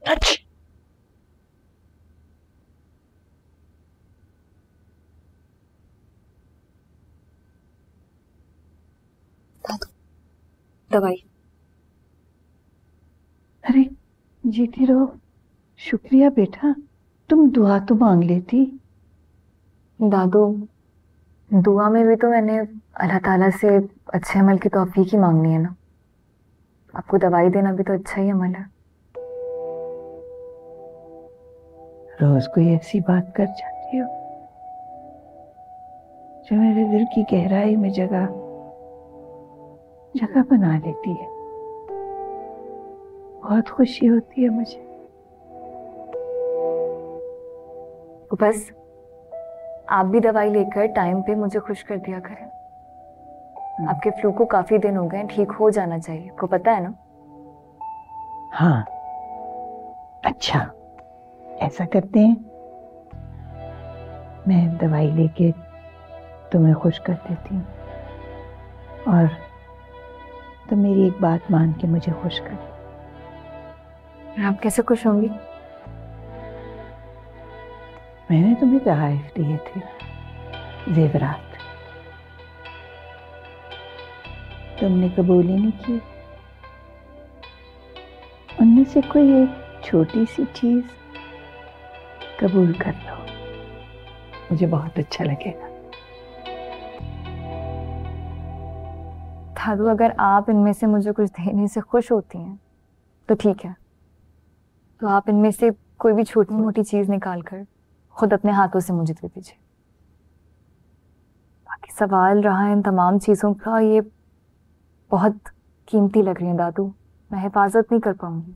अच्छा। दवाई। अरे जीती रहो। शुक्रिया बेटा, तुम दुआ तो मांग लेती। दादू, दुआ में भी तो मैंने अल्लाह ताला से अच्छे अमल की तौफीक ही मांगनी है ना। आपको दवाई देना भी तो अच्छा ही अमल है। रोज कोई ऐसी बात कर जाती हो जो मेरे दिल की गहराई में जगह जगह बना लेती है। बहुत खुशी होती है मुझे। तो बस आप भी दवाई लेकर टाइम पे मुझे खुश कर दिया करें। आपके फ्लू को काफी दिन हो गए, ठीक हो जाना चाहिए, आपको पता है ना। हाँ, अच्छा, ऐसा करते हैं, मैं दवाई लेके तुम्हें खुश कर देती हूँ और तुम मेरी एक बात मान के मुझे खुश कर दो। आप कैसे खुश होंगी? मैंने तुम्हें तोहफे दिए थे, जेवरात, तुमने कबूल ही नहीं किए। उनमें से कोई एक छोटी सी चीज कबूल कर लो, मुझे बहुत अच्छा लगेगा। दादू, अगर आप इनमें से मुझे कुछ देने से खुश होती हैं तो ठीक है। तो आप इनमें से कोई भी छोटी मोटी चीज निकाल कर खुद अपने हाथों से मुझे दे दीजिए। बाकी सवाल रहा इन तमाम चीजों का, ये बहुत कीमती लग रही है दादू, मैं हिफाजत नहीं कर पाऊंगी।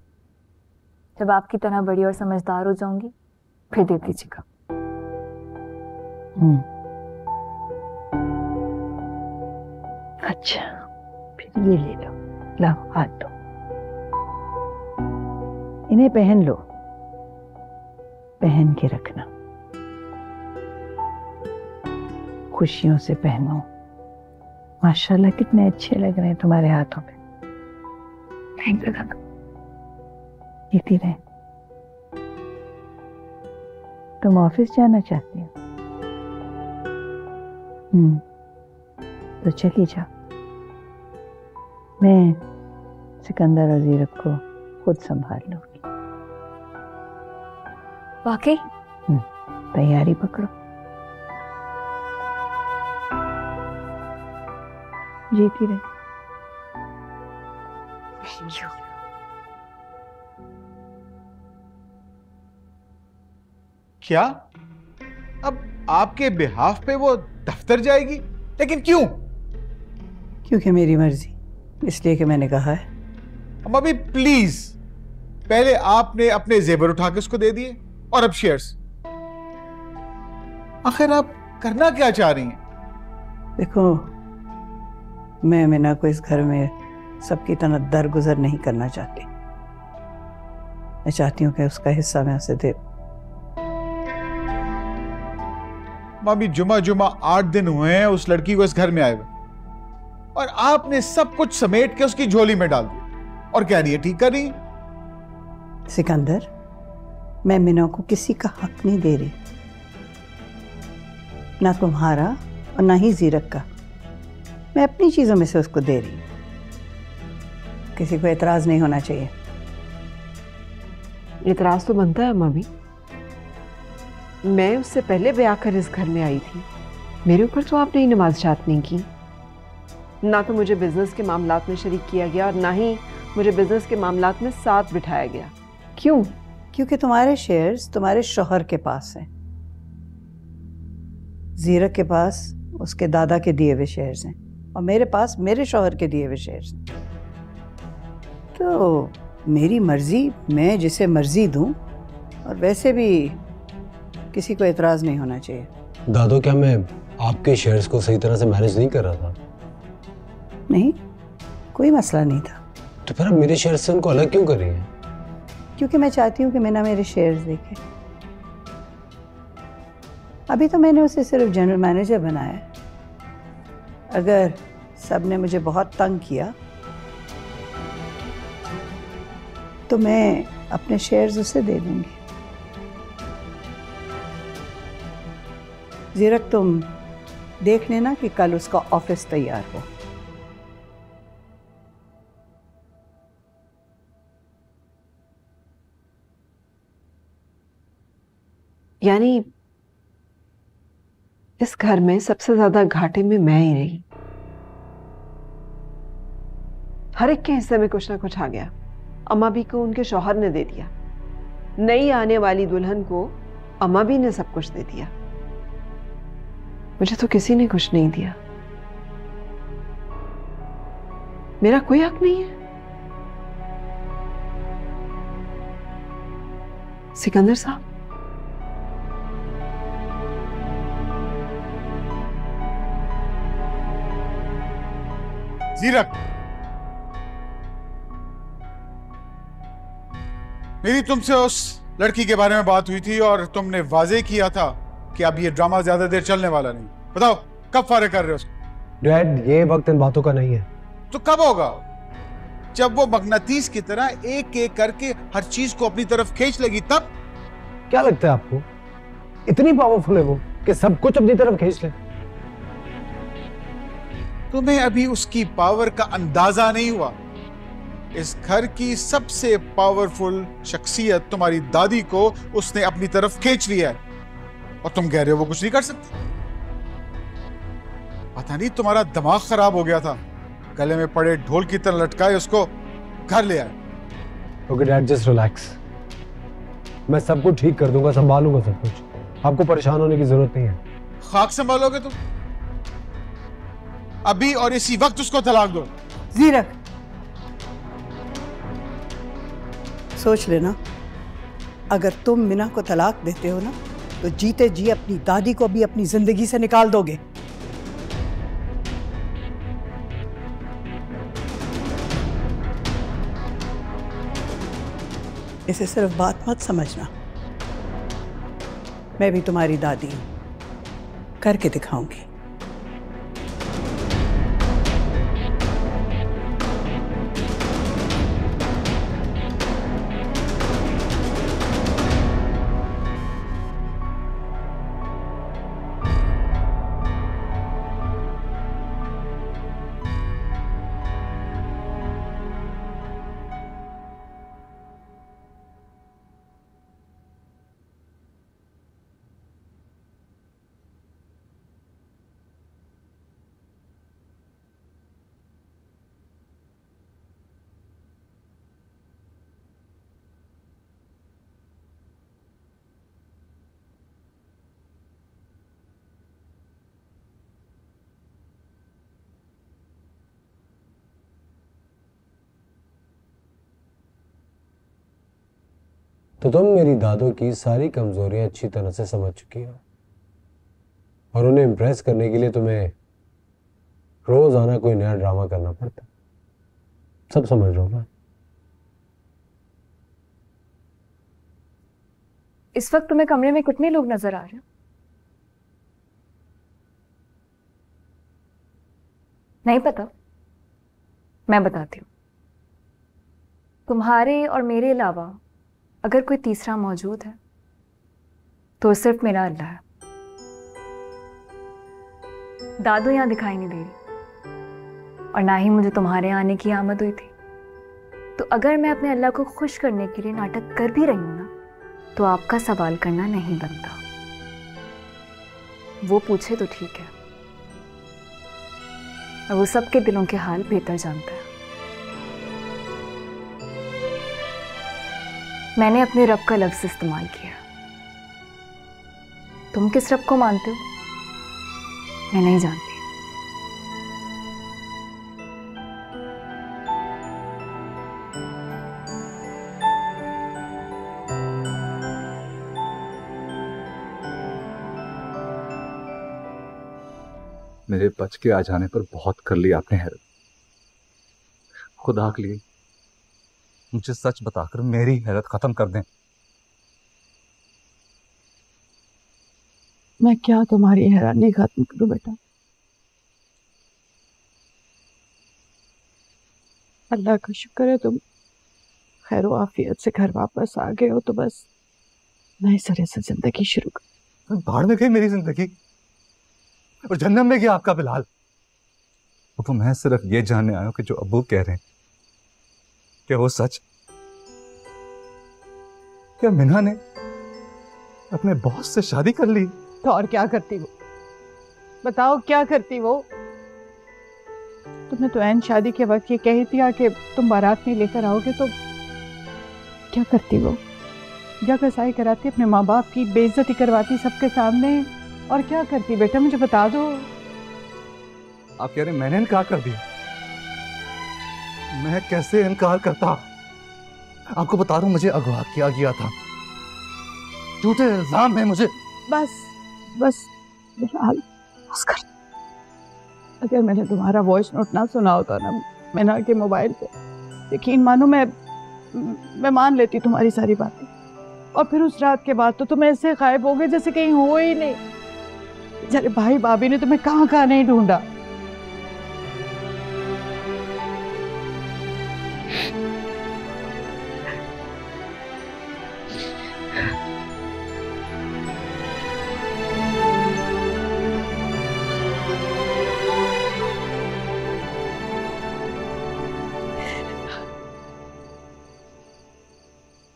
जब आपकी तरह बड़ी और समझदार हो जाऊंगी फिर दे दीजिएगा। अच्छा, फिर ये ले लो, लाओ हाथ दो, इन्हें पहन लो, पहन के रखना, खुशियों से पहनो। माशाल्लाह कितने अच्छे लग रहे हैं तुम्हारे हाथों पे। थैंक यू दादू। जीती रहे। तुम ऑफिस जाना चाहती हो? तो चली जाओ, मैं सिकंदर और जीरक को खुद संभाल लूंगी। वाकई? तैयारी पकड़ो। जीती रहे। क्या अब आपके बिहाफ पे वो दफ्तर जाएगी? लेकिन क्यों? क्योंकि मेरी मर्जी, इसलिए कि मैंने कहा है। अब अभी प्लीज, पहले आपने अपने जेवर उठा के उसको दे दिए और अब शेयर्स। आखिर आप करना क्या चाह रही हैं? देखो, मैं मीना को इस घर में सबकी तरह दरगुजर नहीं करना चाहती। मैं चाहती हूँ कि उसका हिस्सा मैं उसे दे। मामी, जुमा 8 दिन हुए हैं उस लड़की को इस घर में आए हुए, और आपने सब कुछ समेट के उसकी झोली में डाल दिया और कह रही है ठीक कर रही है। सिकंदर, मैं मीना को किसी का हक नहीं दे रही, ना तुम्हारा और ना ही जीरक का। मैं अपनी चीजों में से उसको दे रही हूं। किसी को एतराज नहीं होना चाहिए। एतराज तो बनता है मम्मी। मैं उससे पहले ब्याह कर इस घर में आई थी, मेरे ऊपर तो आपने ही नमाज़ नहीं की। ना तो मुझे बिजनेस के मामलात में शरीक किया गया और ना ही मुझे बिजनेस के मामलात में साथ बिठाया गया। क्यों? क्योंकि तुम्हारे शेयर्स तुम्हारे शौहर के पास हैं। जीरक के पास उसके दादा के दिए हुए शेयर्स हैं और मेरे पास मेरे शौहर के दिए हुए शेयर्स हैं। तो मेरी मर्जी, मैं जिसे मर्जी दूं, और वैसे भी किसी को एतराज नहीं होना चाहिए। दादो, क्या मैं आपके शेयर्स को सही तरह से मैनेज नहीं कर रहा था? नहीं, कोई मसला नहीं था। तो फिर आप मेरे शेयर्स से उनको अलग क्यों कर रही हैं? क्योंकि मैं चाहती हूँ कि मीना मेरे शेयर्स देखे। अभी तो मैंने उसे सिर्फ जनरल मैनेजर बनाया है। अगर सब ने मुझे बहुत तंग किया तो मैं अपने शेयर्स उसे दे दूंगी। जीरक, तुम देख लेना कि कल उसका ऑफिस तैयार हो। यानी इस घर में सबसे ज्यादा घाटे में मैं ही रही। हर एक के हिस्से में कुछ ना कुछ आ गया। अम्मा भी को उनके शौहर ने दे दिया, नई आने वाली दुल्हन को अम्मा भी ने सब कुछ दे दिया। मुझे तो किसी ने कुछ नहीं दिया। मेरा कोई हक नहीं है। सिकंदर साहब, जीरक, मेरी तुमसे उस लड़की के बारे में बात हुई थी और तुमने वाजे किया था कि अब ये ड्रामा ज्यादा देर चलने वाला नहीं। बताओ कब फारिग कर रहे हो उसको? डैड, ये वक्त इन बातों का नहीं है। तो कब होगा? जब वो मगनातीस की तरह एक एक करके हर चीज को अपनी तरफ खींच लेगी तब। क्या लगता है आपको इतनी पावरफुल है वो कि सब कुछ अपनी तरफ खींच ले? तुम्हें अभी उसकी पावर का अंदाजा नहीं हुआ। इस घर की सबसे पावरफुल शख्सियत तुम्हारी दादी को उसने अपनी तरफ खींच लिया है और तुम कह रहे हो वो कुछ नहीं कर सकती। पता नहीं तुम्हारा दिमाग खराब हो गया था। गले में पड़े ढोल की तरह लटकाए उसको घर ले आए। Okay dad, just relax. मैं सब कुछ ठीक कर दूंगा, संभालूंगा सब कुछ। आपको परेशान होने की जरूरत नहीं है। खाक संभालोगे तुम? अभी और इसी वक्त उसको तलाक दो। जीरक, सोच लेना, अगर तुम मिना को तलाक देते हो ना तो जीते जी अपनी दादी को भी अपनी जिंदगी से निकाल दोगे। इसे सिर्फ बात मत समझना, मैं भी तुम्हारी दादी हूं, करके दिखाऊंगी। तो तुम मेरी दादों की सारी कमजोरियां अच्छी तरह से समझ चुकी हो और उन्हें इम्प्रेस करने के लिए तुम्हें रोजाना कोई नया ड्रामा करना पड़ता। सब समझ रहा हूं मैं। इस वक्त तुम्हें कमरे में कितने लोग नजर आ रहे हो? नहीं पता? मैं बताती हूँ। तुम्हारे और मेरे अलावा अगर कोई तीसरा मौजूद है तो सिर्फ मेरा अल्लाह है। दादू यहां दिखाई नहीं दे रही और ना ही मुझे तुम्हारे यहाँ आने की आमद हुई थी। तो अगर मैं अपने अल्लाह को खुश करने के लिए नाटक कर भी रही हूं ना तो आपका सवाल करना नहीं बनता। वो पूछे तो ठीक है, और वो सबके दिलों के हाल बेहतर जानता है। मैंने अपने रब का लफ्ज इस्तेमाल किया। तुम किस रब को मानते हो मैं नहीं जानती। मेरे बच के आ जाने पर बहुत कर लिया आपने हैरत। खुदा के लिए मुझे सच बताकर मेरी हैरत खत्म कर दें। मैं क्या तुम्हारी हैरानी खत्म करूं बेटा? अल्लाह का शुक्र है तुम खैर आफियत से घर वापस आ गए हो तो बस नए सिरे से जिंदगी शुरू कर। बाढ़ में गई मेरी जिंदगी और जन्नत में गया आपका बिलाल। तो मैं सिर्फ ये जानने आया हूं कि जो अब्बू कह रहे हैं क्या वो सच? क्या मिना ने अपने बॉस से शादी कर ली? तो और क्या करती वो, बताओ क्या करती वो? तुमने तो ऐन शादी के वक्त ये कही थी कि तुम बारात नहीं लेकर आओगे, तो क्या करती वो? क्या कसाई कराती, अपने माँ बाप की बेइज्जती करवाती सबके सामने, और क्या करती बेटा मुझे बता दो। आप कह रहे मैंने इनकार कर दिया? मैं कैसे इनकार करता? आपको बता रहा हूं मुझे अगवा किया गया था, झूठे इल्जाम है मुझे। बस बस बिलाल, बस कर। अगर मैंने तुम्हारा वॉइस नोट ना सुना होता ना मैना के मोबाइल पे, यकीन मानो मैं मान लेती तुम्हारी सारी बातें, और फिर उस रात के बाद तो तुम ऐसे गायब हो गए जैसे कहीं हो ही नहीं। बेचारे भाई भाभी ने तुम्हें कहाँ कहाँ नहीं ढूंढा।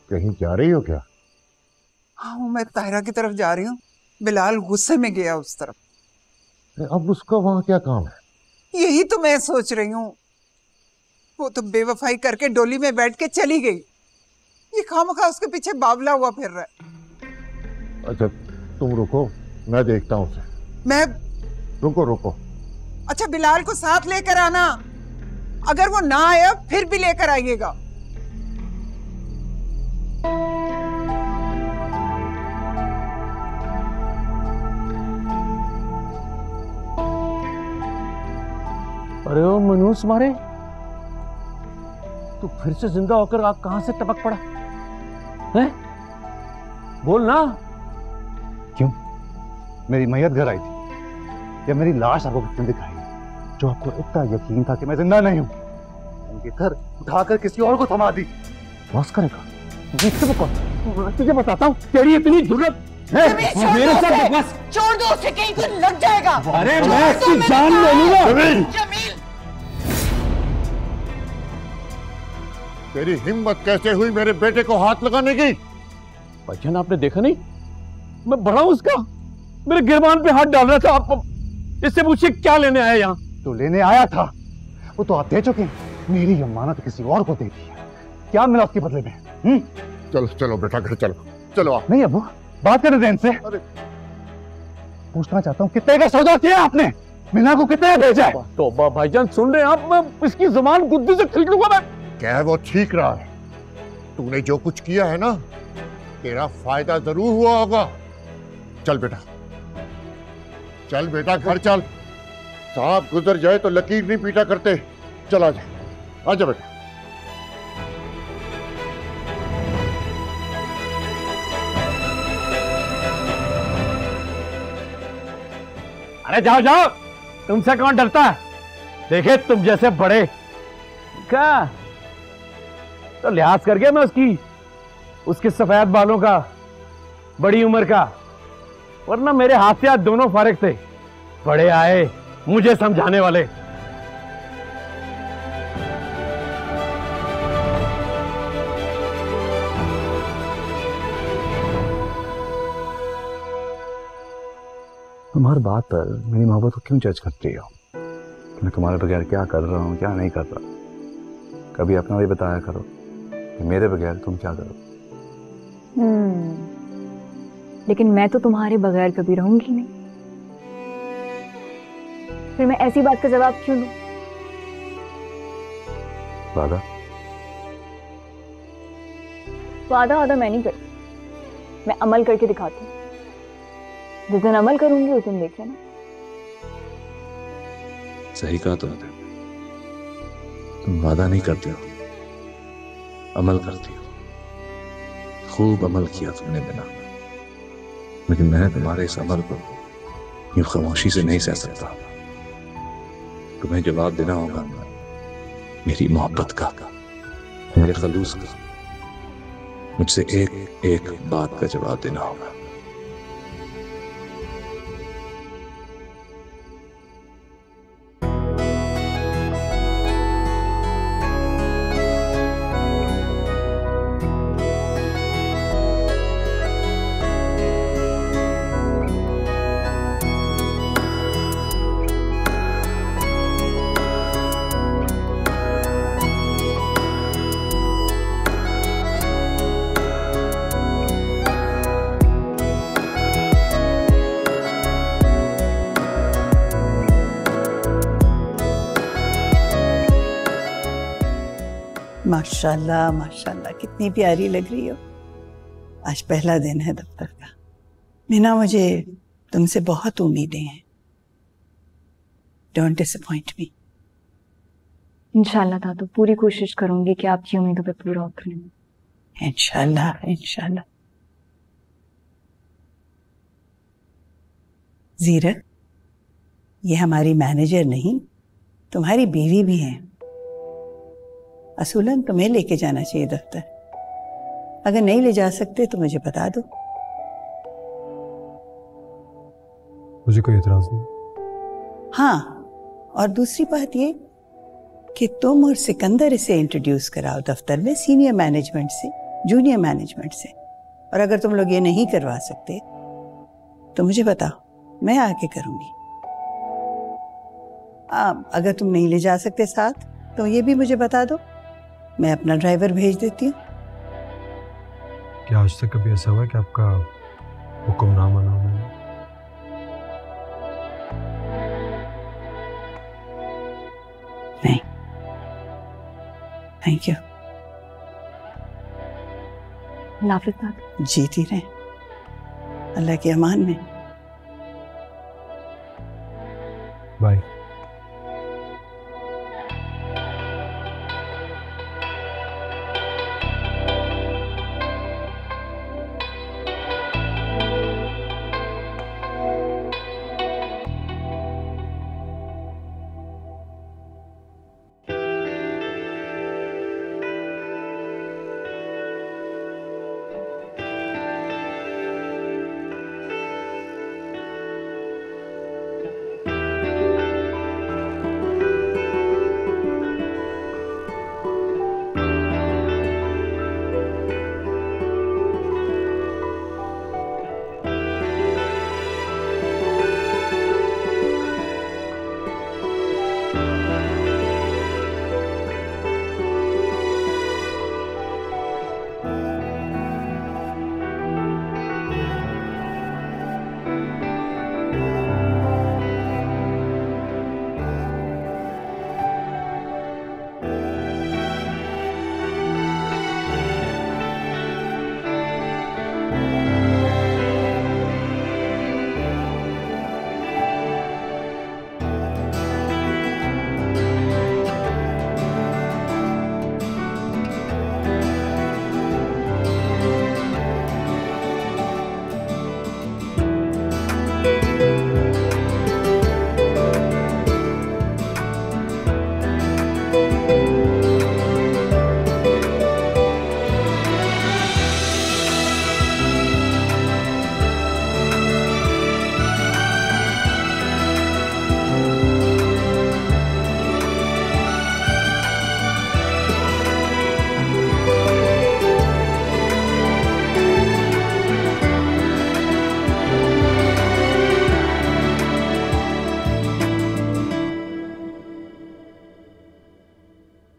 कहीं जा रही हो क्या? हाँ, मैं ताहिरा की तरफ जा रही हूँ। बिलाल गुस्से में गया उस तरफ। अब उसका वहां क्या काम है? यही तो मैं सोच रही हूँ। वो तो बेवफाई करके डोली में बैठ के चली गई, ये खामखा उसके पीछे बावला हुआ फिर रहा है। अच्छा तुम रुको, मैं देखता हूँ उसे। मैं रुको रुको। अच्छा बिलाल को साथ लेकर आना, अगर वो ना आया फिर भी लेकर आइएगा। अरे ओ मनूस मारे, तू फिर से जिंदा होकर आप कहां से टपक पड़ा है? बोल ना। क्यों? मेरी मैयत घर आई थी या मेरी लाश आपको किसने दिखाई जो आपको इतना यकीन था कि मैं जिंदा नहीं हूं? उनके घर उठाकर किसी और को थमा दी। बस करेगा तुझे बताता हूँ, तेरी इतनी जरूरत है मेरे साथ बकवास छोड़ दो उसे, कहीं तो लग जाएगा। अरे मैं इसकी जान ले लूंगा। तेरी हिम्मत कैसे हुई मेरे बेटे को हाथ लगाने की? भाईजान आपने देखा नहीं, मैं बड़ा हूं उसका, मेरे गिरबान पे हाथ डाल रहा था। आप इससे पूछिए क्या लेने आया यहाँ? तो लेने आया था, वो तो आप दे चुके हैं। मेरी अमानत किसी और को दे दी है, क्या मिला उसके बदले में? चलो चलो बेटा घर चलो, चलो आप। नहीं अब्बू, बात करने दें इनसे। पूछना चाहता हूँ कितने का सौदा किया आपने? मीना को कितने भेजा है? तौबा भाईजान, सुन रहे हैं आप? मैं इसकी जुबान गुद्दी से खींच लूंगा मैं। क्या है वो ठीक रहा है? तूने जो कुछ किया है ना, तेरा फायदा जरूर हुआ होगा। चल बेटा, चल बेटा घर चल। सांप गुजर जाए तो लकीर नहीं पीटा करते। चला जा, आजा बेटा। अरे जाओ जाओ, तुमसे कौन डरता है? देखे तुम जैसे बड़े क्या तो लिहाज कर गया मैं उसके सफेद बालों का, बड़ी उम्र का, वरना मेरे हाथ से हाथ दोनों फारिग थे। बड़े आए मुझे समझाने वाले। तुम हर बात पर मेरी मोहब्बत को क्यों जज करती हो? मैं तुम्हारे बगैर क्या कर रहा हूँ, क्या नहीं कर रहा? कभी अपना भी बताया करो कि मेरे बगैर तुम क्या करो। लेकिन मैं तो तुम्हारे बगैर कभी रहूंगी नहीं, फिर मैं ऐसी बात का जवाब क्यों दूं? वादा? वादा मैं नहीं करती, मैं अमल करके दिखाती हूँ। जिस दिन अमल करूंगी उस दिन देख लेना। सही कहा तुमने, तुम वादा नहीं करते हो, अमल करती हो। खूब अमल किया तुमने बिना, लेकिन मैं तुम्हारे इस अमल को यूं खामोशी से नहीं सह सकता। तुम्हें जवाब देना होगा मेरी मोहब्बत का, मेरे खलूस का, मुझसे एक एक बात का जवाब देना होगा। माशाल्लाह माशाल्लाह, कितनी प्यारी लग रही हो। आज पहला दिन है दफ्तर का। मीना, मुझे तुमसे बहुत उम्मीदें हैं। डोंट डिसअपॉइंट मी। इंशाल्लाह दादू, पूरी कोशिश करूंगी कि आपकी उम्मीदों पे पूरा उतरूं। इंशाल्लाह इंशाल्लाह। जीरत, ये हमारी मैनेजर नहीं, तुम्हारी बीवी भी है। असूलन तुम्हें लेके जाना चाहिए दफ्तर। अगर नहीं ले जा सकते तो मुझे बता दो। मुझे कोई एतराज नहीं। हाँ, और दूसरी बात ये कि तुम और सिकंदर इसे इंट्रोड्यूस कराओ दफ्तर में, सीनियर मैनेजमेंट से जूनियर मैनेजमेंट से। और अगर तुम लोग ये नहीं करवा सकते तो मुझे बताओ, मैं आके करूंगी। अगर तुम नहीं ले जा सकते साथ तो ये भी मुझे बता दो, मैं अपना ड्राइवर भेज देती हूँ। क्या आज तक कभी ऐसा हुआ कि आपका हुक्म ना माना हो? नहीं। Thank you. हाफिज़ दादू। जीती रहे अल्लाह के अमान में। बाय।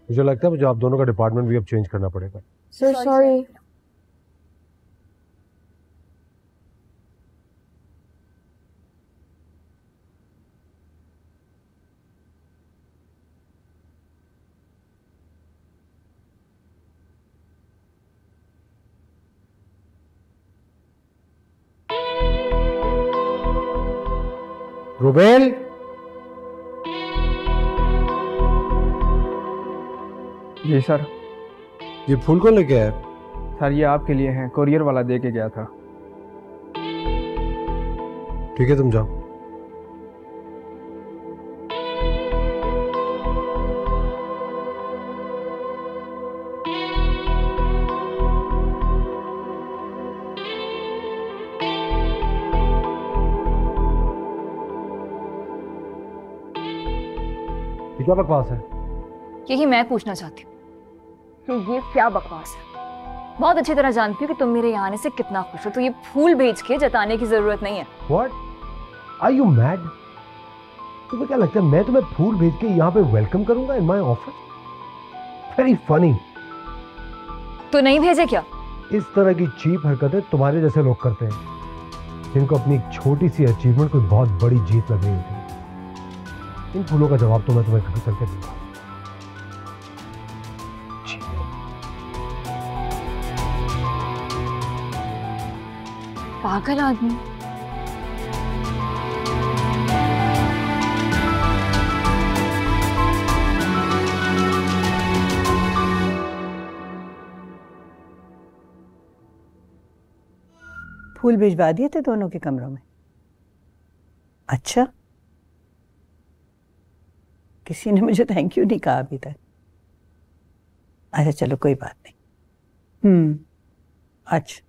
मुझे लगता है मुझे आप दोनों का डिपार्टमेंट भी अब चेंज करना पड़ेगा। Sir sorry. रुबेल, जी सर। ये फूल कौन लेके आया? सर ये आपके लिए है, कोरियर वाला दे के गया था। ठीक है, तुम जाओ। क्या बकवास है? यही मैं पूछना चाहती हूँ कि ये क्या बकवास है। बहुत अच्छी तरह जानती हूँ कि तुम मेरे यहाँ आने से कितना खुश हो, तो ये फूल भेज के जताने की जरूरत नहीं है। What? Are you mad? तुम्हें क्या लगता है मैं तुम्हें फूल भेज के यहाँ पे वेलकम करूंगा in my office? Very funny. तो नहीं भेजे क्या? इस तरह की चीप हरकतें तुम्हारे जैसे लोग करते हैं, जिनको अपनी एक छोटी सी अचीवमेंट कोई बहुत बड़ी जीत लग रही होती है। इन फूलों का जवाब तो मैं तुम्हें कभी करके दूंगा। पागल आदमी। फूल भिजवा दिए थे दोनों के कमरों में? अच्छा, किसी ने मुझे थैंक यू नहीं कहा अभी तक। अच्छा चलो कोई बात नहीं। अच्छा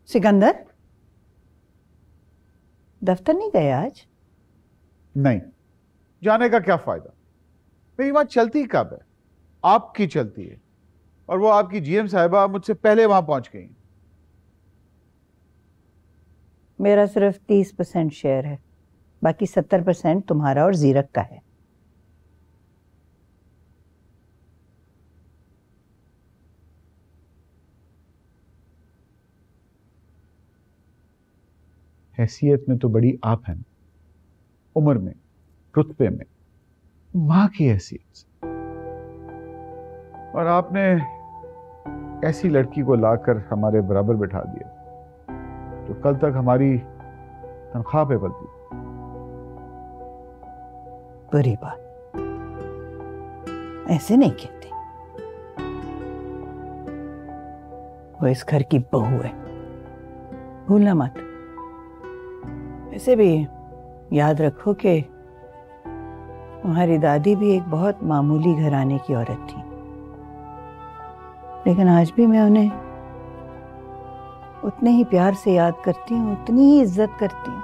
सिकंदर, दफ्तर नहीं गए आज? नहीं, जाने का क्या फायदा, मेरी बात चलती कब है? आपकी चलती है, और वो आपकी जीएम साहिबा मुझसे पहले वहां पहुंच गई। मेरा सिर्फ 30% शेयर है, बाकी 70% तुम्हारा और जीरक का है। हैसियत में तो बड़ी आप हैं, उम्र में, रुतबे में, मां की हैसियत से। और आपने ऐसी लड़की को लाकर हमारे बराबर बिठा दिया जो कल तक हमारी तनख्वाह पे पलती। बुरी बात, ऐसे नहीं कहते। वो इस घर की बहू है, भूलना मत। ऐसे भी याद रखो कि तुम्हारी दादी भी एक बहुत मामूली घराने की औरत थी, लेकिन आज भी मैं उन्हें उतने ही प्यार से याद करती हूँ, उतनी ही इज्जत करती हूँ।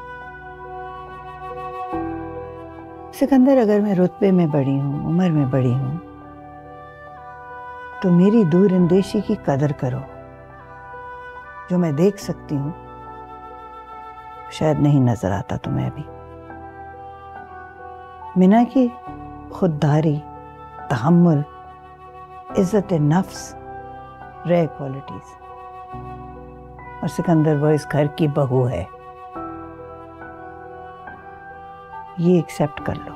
सिकंदर, अगर मैं रुतबे में बड़ी हूँ, उम्र में बड़ी हूँ, तो मेरी दूर अंदेशी की कदर करो। जो मैं देख सकती हूँ शायद नहीं नजर आता तुम्हें अभी। मिना की खुददारी, तहम्मुल, इज्जत नफ्स, रेयर क्वालिटीज। और सिकंदर वो इस घर की बहू है, ये एक्सेप्ट कर लो।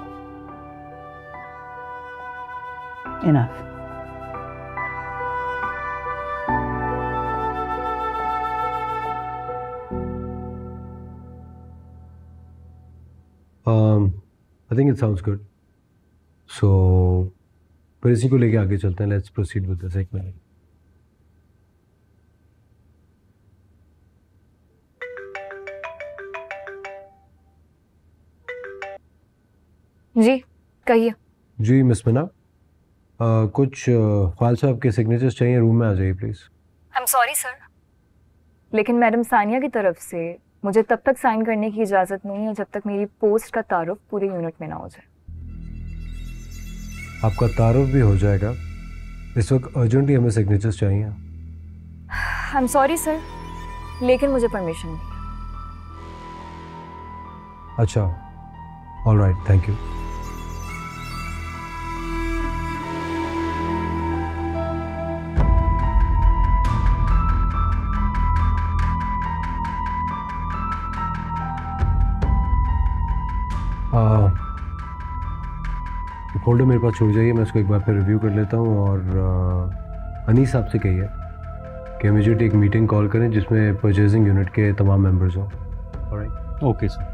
Enough. I think it sounds good. So, फिर इसी को लेके आगे चलते हैं। Let's proceed with this। एक मिनट। जी कहिए। जी मिस मीना, कुछ ख्वाल साहब के सिग्नेचर्स चाहिए, रूम में आ जाइए please. I am sorry sir, लेकिन मैडम सानिया की तरफ से मुझे तब तक साइन करने की इजाज़त नहीं है जब तक मेरी पोस्ट का तारुफ पूरे यूनिट में ना हो जाए। आपका तारुफ भी हो जाएगा, इस वक्त अर्जेंटली हमें सिग्नेचर्स चाहिए। आई एम सॉरी सर, लेकिन मुझे परमिशन नहीं है। अच्छा, all right, thank you. Folder मेरे पास छोड़ जाइए, मैं उसको एक बार फिर रिव्यू कर लेता हूँ। और अनीस साहब से कहिए कि इमीडिएट एक मीटिंग कॉल करें जिसमें परचेजिंग यूनिट के तमाम मेंबर्स हों। Alright, okay sir.